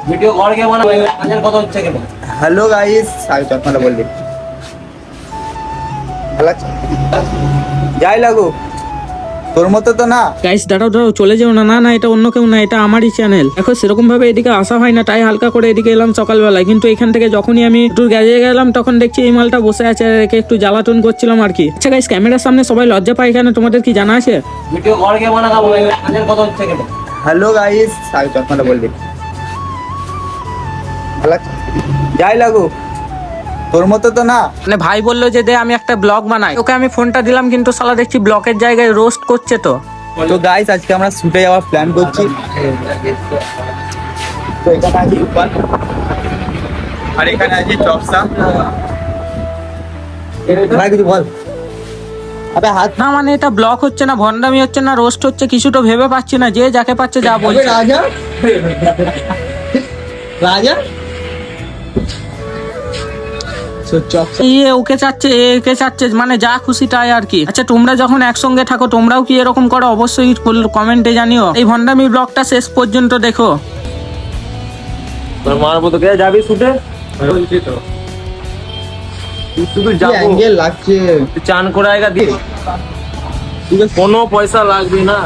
Video কর কে বানাবো কাজের কথা হচ্ছে কেন? হ্যালো গাইস, আগে চশমাটা বললি ভালো আছে? যাই লাগু তোর মতো তো না। গাইস দাঁড়াও দাঁড়াও, চলে যেও না। না না, এটা অন্য কেউ না, এটা আমারই চ্যানেল। দেখো সেরকম ভাবে এদিকে আসা হয় না, তাই হালকা করে এদিকে এলাম সকালবেলায়। কিন্তু এখান থেকে যখনই আমি একটু গ্যাজে গেলাম তখন দেখছি এই মালটা বসে আছে, আর একে একটু জ্বালাতন করছিলাম আর কি। আচ্ছা গাইস, ক্যামেরার সামনে সবাই লজ্জা পায় এখানে, তোমাদের কি জানা আছে? ভিডিও কর কে বানাবো কাজের কথা হচ্ছে কেন? হ্যালো গাইস, আগে চশমাটা বললি ভালো আছে? যাই লাগু তোর মতো তো না। মানে ভাই বললো যে দে আমি একটা ব্লগ বানাই, ওকে আমি ফোনটা দিলাম, কিন্তু শালা দেখছি ব্লকের জায়গায় রোস্ট করছে। তো তো গাইস আজকে আমরা শুটে যাওয়ার প্ল্যান করছি। তো এখানে আছে রূপাল আর এখানে আছে চপসা। ভাই কিছু বল। আবে হাত না মানে এটা ব্লক হচ্ছে না, ভন্ডামি হচ্ছে না, রোস্ট হচ্ছে, কিছু তো ভেবে পাচ্ছি না। যে যাকে পাচ্ছে যা বলছে। রাজা রাজা ওকে চাচ্ছে, একে চাচ্ছে, মানে যা খুশি তাই আর কি। আচ্ছা তোমরা যখন একসঙ্গে থাকো তোমরাও কি এরকম করো? অবশ্যই কমেন্টে জানিও। এই ভন্ডামি ব্লগটা শেষ পর্যন্ত দেখো। তোর মারবো তো কে যাবি শুটে? বলছি তো তুই শুধু যাবো অ্যাঙ্গেল লাগছে। তুই চান করে আয়গা দিয়ে কোনো পয়সা লাগবে না।